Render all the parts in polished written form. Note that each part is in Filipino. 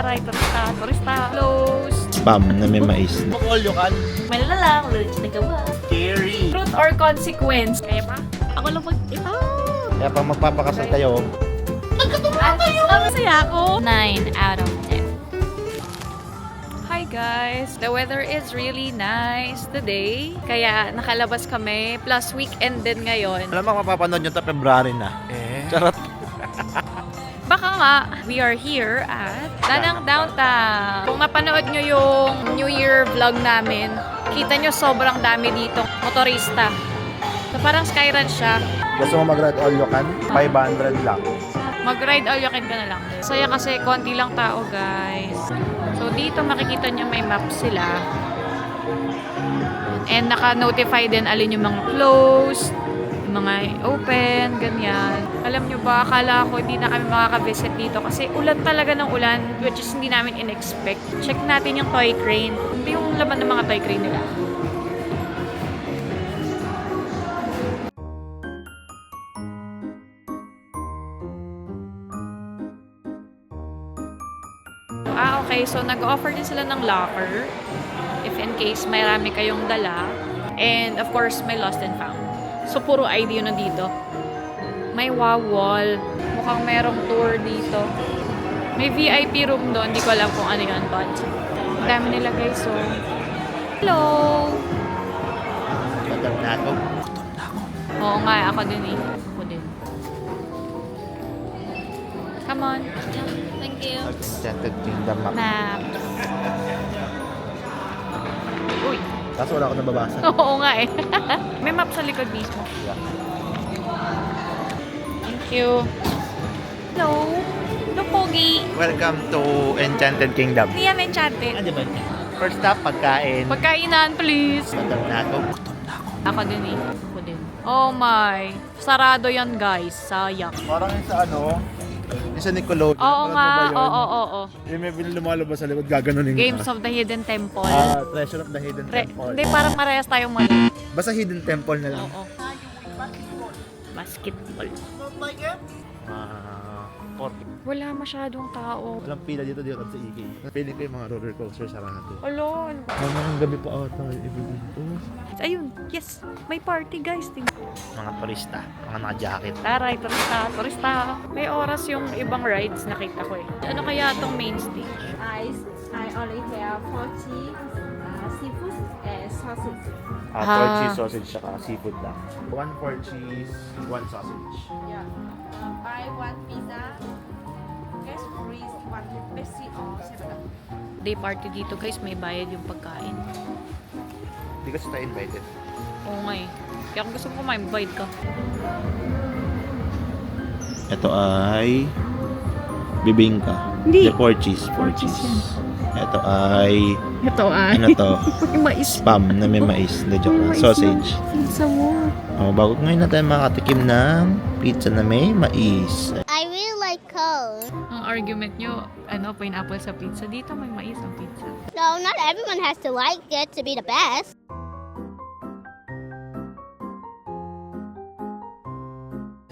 Taray, turista, turista. Close. Spam na may mais. All you can. May lang, ulit na gawa. Scary. Truth or consequence? Kaya pa? Ako lang pag... Kaya pag magpapakasal kayo, Masaya ako. 9 out of 10. Hi guys! The weather is really nice today. Kaya nakalabas kami. Plus weekend din ngayon. alam mo mapapanood nyo ito February na. Charot. Baka nga, we are here at Danang Downtown. Kung mapanood nyo yung New Year vlog namin, kita nyo sobrang dami dito. Motorista. So parang Skyrun siya. Gusto mo mag-ride all you can? 500 lang. Mag-ride all you can ka na lang. Saya kasi konti lang tao guys. So dito makikita nyo may map sila. And naka-notify din alin yung mga closed, yung mga open, ganyan. Alam nyo ba, akala ko hindi na kami makaka-visit dito kasi ulan talaga ng ulan, which is hindi namin in-expect. Check natin yung toy crane. Hindi yung laman ng mga toy crane nila. Okay. So, nag-offer din sila ng locker if in case may rami kayong dala. And, of course, may lost and found. So, puro ID yun nandito. May wow wall. Mukhang merong tour dito. May VIP room doon. Hindi ko alam kung ano yun, but ang dami nila guys. So, hello! Gutom na ako. Oo nga, ako din eh. Ako din. Come on. Thank you. Enchanted Kingdom map. Map. Uy. Kaso wala ako nababasa. Oo nga eh. May map sa likod mismo. Thank you. Hello. Hello, Pogi. Welcome to Enchanted Kingdom. Hindi yan enchanted. Ano ba? First stop, pagkain. Pagkainan, please. Gutom na ako. Gutom na ako. Ako din eh. Ako din. Oh my. Sarado yan guys. Sayang. Parang yung sa ano, yung sa Nickelodeon. Oo nga. Ano ba yun? Oo. Yung may lumalabas sa likod, gaganunin Games of the Hidden Temple. Treasure of the Hidden Temple. Hindi, parang parehas tayong mali. Basta Hidden Temple na lang. Oo. Basketball. Ah, 40. Wala masyadong tao. Walang pila dito sa EK. Feeling ko yung mga roller coaster sarado. Alon. Mga gabi pa ata, iba dito. Ayun. Yes. May party guys. Mga turista, mga naka-jacket. Taray, turista, turista. May oras yung ibang rides nakita ko eh. Ano kaya itong main stage? I only have 40 seafood and sausage. 4 cheese sausage saka seafood lang. 1 4 cheese, 1 sausage. Yeah. Buy one pizza. Get free one Pepsi or 7-Up. Day party dito guys, may bayad yung pagkain. Hindi kasi tayo invited. Oo nga eh. Kaya kung gusto mo kumain, bayad ka. Ito ay bibingka. Hindi. The 4 cheese. Ito ay Ito ay. ano to? Mais. Spam na may mais. The joke lang. Sausage. Pizza mo. Bago ngayon na tayo makatikim ng pizza na may mais. I really like cone. Ang argument nyo, ano, pineapple sa pizza. Dito may mais ang pizza. No, not everyone has to like it to be the best.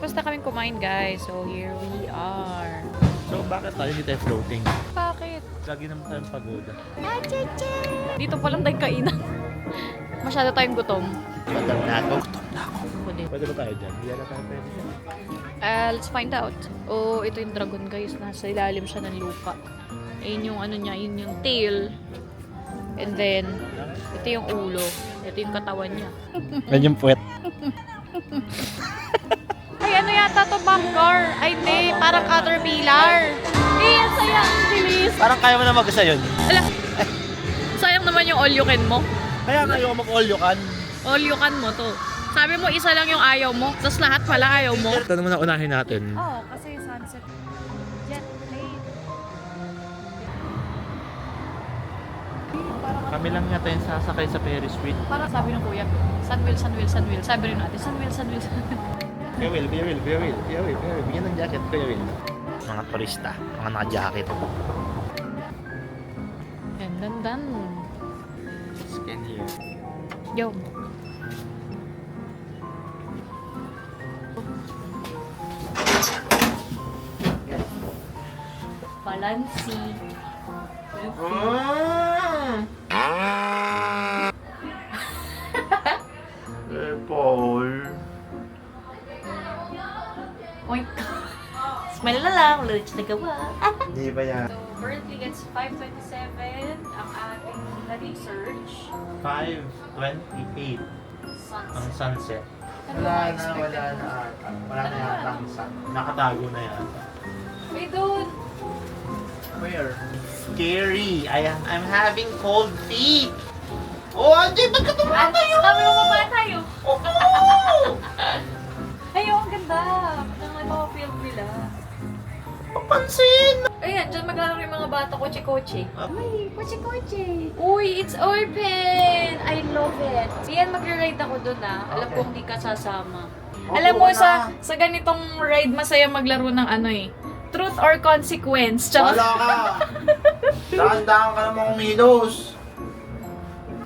Basta kaming kumain guys. So here we are. So bakit tayo hindi tayo floating? Bakit? Lagi naman tayong pagoda. Dito pa lang tayo kainan. Masyado tayong gutom. Gutom na ako. Gutom na ako. Ako din. Pwede ba tayo dyan? Hindi na tayo pwede dyan. Let's find out. Oh, ito yung dragon guys. Nasa ilalim siya ng lupa. Ayun yung ano niya, yun yung tail. And then, ito yung ulo. Ito yung katawan niya. Medyo puwet. Ay, ano yata to, bomb car? Ay, hindi. Parang caterpillar. Eh, ang saya. Ang bilis. Parang kaya mo na mag-isa yun. Ala, sayang naman yung all you can mo. Kaya ngayon mag-all you can. All you can mo to. Sabi mo, isa lang yung ayaw mo. Tapos lahat pala ayaw mo. Ito naman ang unahin natin. Oo, kasi sunset. Jet plane. Kami lang yata yung sasakay sa Ferris wheel. Parang sabi ng kuya, sunwheel, sunwheel, sunwheel. Sabi rin natin, sunwheel, sunwheel, sunwheel. Kuya Will. Bigyan ng jacket, Kuya Will. Mga turista, mga naka-jacket. Dan. Scan here. Yo. Balansi. Paul. Oink. Smile na lang. Wala rin siya nagawa. Hindi ba yan? So, currently it's 5:27 ang ating na-research. 5:28 ang Sunset. sunset. Ano Wala ba na, expected wala mo? na. Wala na yata ang sun. Nakatago na yata. May doon. Where? Scary. I'm having cold feet. Oh, Anjay, ba't ka tumatayo? Sabi mo ba tayo? Oh! Ayaw, ang ganda. Nang nag-film nila. Papansin! Ayan, dyan maglalaro yung mga bata koche-koche. Uy, koche-koche. Uy, it's open! I love it. Yan, magre-ride ako doon Alam Okay. kong di ka sasama. Opo, Alam mo, na. sa ganitong ride, masaya maglaro ng ano eh. Truth or consequence. Tsaka, Wala ka! Dahan-dahan ka namang umilos.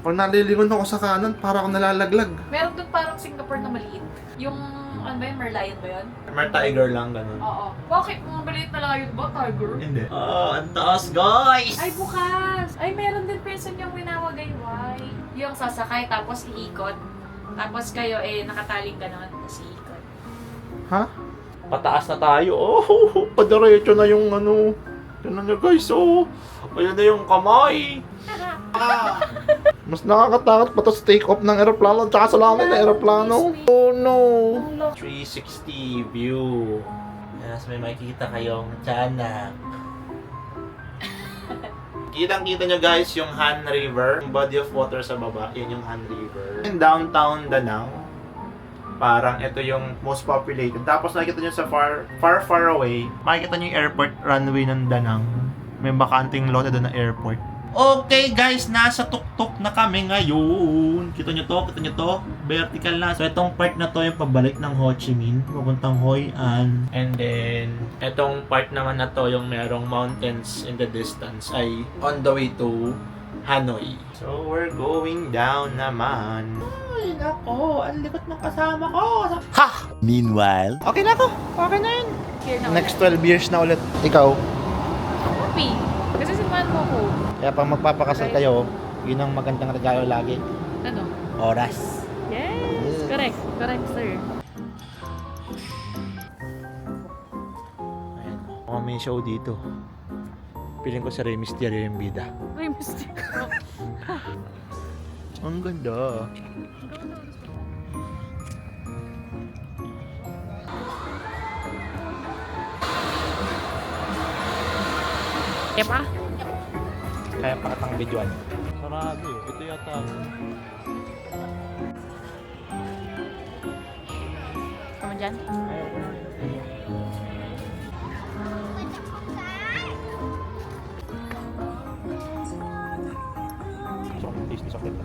Pag nalilingon ako sa kanan, para ako nalalaglag. meron doon parang Singapore na maliit. Yung, ano ba yun, Merlion ba yun? Mer tiger lang, ganun. Oo. Bakit? Mga maliit na lang yun ba, tiger? Hindi. Oh, ang taas, guys! Ay, bukas! Ay, meron din person yung winawagayway. Yung sasakay, tapos iikot. Tapos kayo, nakataling ganon, tapos iikot. Ha? Pataas na tayo. Oh, padiretso na yung ano. Tignan nyo guys, oh. Ayan na yung kamay. Mas nakakatakot pa to sa take off ng aeroplano tsaka sa langit ng aeroplano. Oh no. 360 view. Yes, may makikita kayong tiyanak. Kitang-kita nyo guys yung Han River. Yung body of water sa baba, yun yung Han River. In downtown Danang, parang ito yung most populated. Tapos nakikita nyo sa far away, makikita nyo yung airport runway ng Danang. May bakanting lot doon na airport. Okay guys, nasa tuktok na kami ngayon. Kita nyo to? Vertical na. So itong part na to yung pabalik ng Ho Chi Minh, papuntang Hoi An. And then, itong part naman na to yung merong mountains in the distance ay on the way to Hanoi. So we're going down naman. Ay nako, ang likot ng kasama ko. Ha! Meanwhile, Okay na ako. Okay na yun. Here na Next 12 years na ulit. Ikaw. Happy. Kasi samahan mo ako. Kaya pag magpapakasal kayo, yun ang magandang regalo lagi. Ano? Oras. Yes. Correct. Correct, sir. Ayan. Mukhang may show dito. Piling ko sa Rey Mysterio yung bida. Ay, mistake. Ang ganda. Kaya pa? Kaya pa katang videoan. Sarado eh. Ito yata. Tama dyan? So, taste soft drink.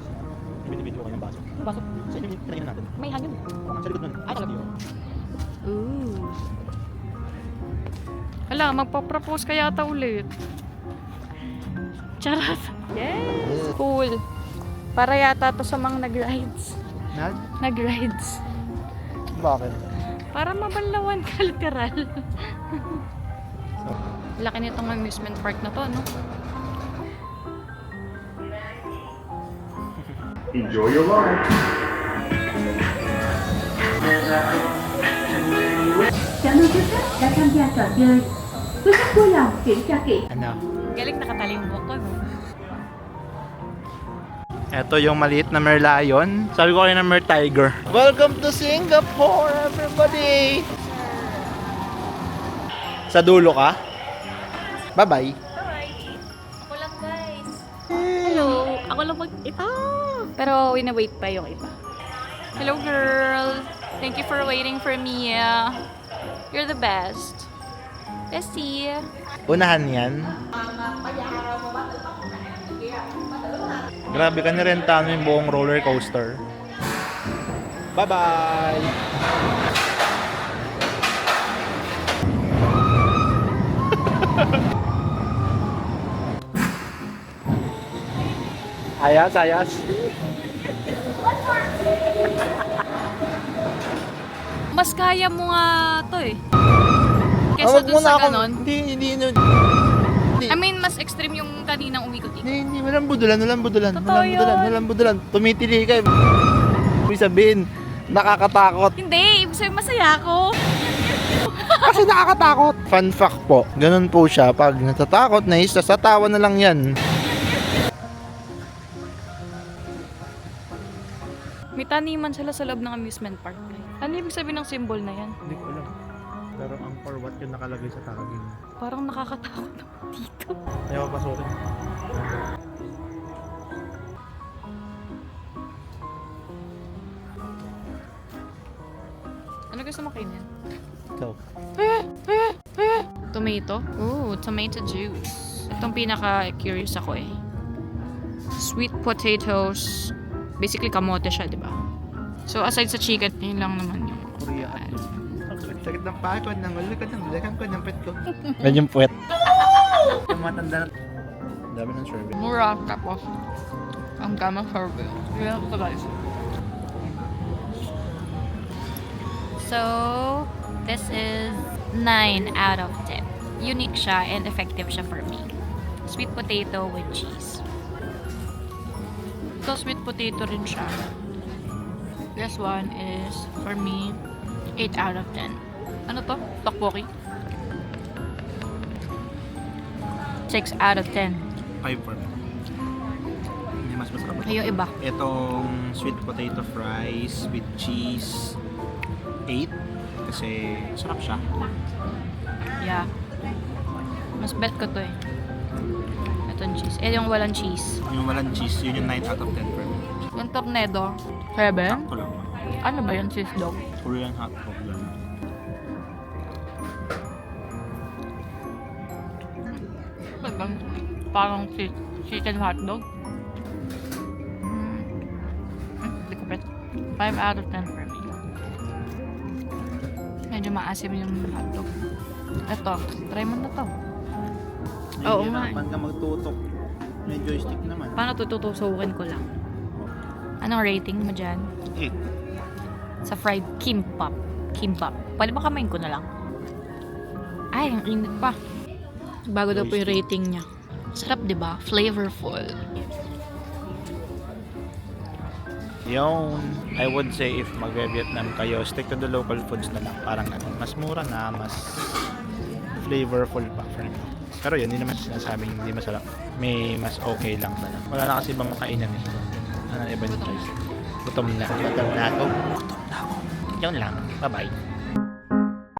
Binibidyo ko ng baso. Baso. Sa inyo, kinainan natin. May hangin. Sa likod nun. Ay, talaga? Yun. Ooh. Hala, magpa-propose ka yata ulit. Charot. Yes. Cool. Para yata to sa mga nag-rides. Nag-rides. Bakit? Para mabanlawan ka, literal. Laki nitong amusement park na to, no? Enjoy your life. 咱们之前来参加小chơi với các vui lòng kiểm tra kỹ. Ano? Galing nakataling mo ko, no? Ito yung maliit na merlion. Sabi ko kayo na mer tiger. Welcome to Singapore, everybody! Sa dulo ka? Bye-bye. Bye! Ako lang, guys. Hello! Ako lang ito! Pero wait pa yung iba. Hello, girl! Thank you for waiting for me. You're the best. Bestie! Unahan yan. Grabe ka nirentahan mo yung buong roller coaster. Bye-bye! Ayas. Mas kaya mo nga to eh. Kesa dun sa ganon. Hindi. mean, mas extreme yung kaninang uwi ko dito. Hindi, walang budulan. Totoo yun. Tumitili ka. Ibig sabihin, nakakatakot. Hindi, ibig sabihin masaya ako. Kasi nakakatakot. Fun fact po, ganun po siya. Pag natatakot na isa, sa tawa na lang yan. May taniman sila sa loob ng amusement park. Ano ibig sabihin ng symbol na yan? Hindi ko alam. Pero ang for what yung nakalagay sa taging. Parang nakakatakot naman dito. Ayaw pasukin. Ano gusto mo kainin? Ikaw. Tomato? Ooh, tomato juice. Itong pinaka-curious ako eh. Sweet potatoes. Basically, kamote siya, di ba? So, aside sa chicken, yun lang naman yung Korea. Sakit ng pagod, ng ulikod, ng bulakan ko, ng pet ko. Medyo puwet. Yung matanda na. Dami ng serving. mura. Tapos, ang tamang serving. Yan ito guys. So, this is 9 out of 10. Unique siya and effective siya for me. Sweet potato with cheese. Ito, sweet potato rin siya. This one is, for me, 8 out of 10. Ano to? Tteokbokki? 6 out of 10. 5 for me. Hindi mas masarap. Ay, yung iba. Itong sweet potato fries with cheese, 8. Kasi sarap siya. Yeah. Mas bet ko to eh. Itong cheese. Eh, yung walang cheese. Yung walang cheese, yun yung 9 out of 10 for me. Yung tornado, 7. Sakto lang. Ano ba yung cheese dog? Korean hot dog lang. Parang chicken hotdog. Hindi ko bet. 5 out of 10 for me. Medyo maasim yung hotdog. Ito, try mo na to. Oo nga. Hirapan ka magtutok. May joystick naman. Paano tututusukin ko lang? Anong rating mo dyan? 8. Sa fried kimbap. Kimbap. Pwede ba kamain ko na lang? Ay, ang init pa. Bago daw po yung rating niya. Sarap, di ba? Flavorful. Yung, I would say if mag-Vietnam kayo, stick to the local foods na lang. Parang ano, mas mura na, mas flavorful pa for me. Pero yun, hindi naman sinasabing hindi masarap. May mas okay lang na lang. Wala na kasi ibang makainan eh. Ano ibang choice? Gutom na. Gutom na ako. Yun lang. Bye-bye.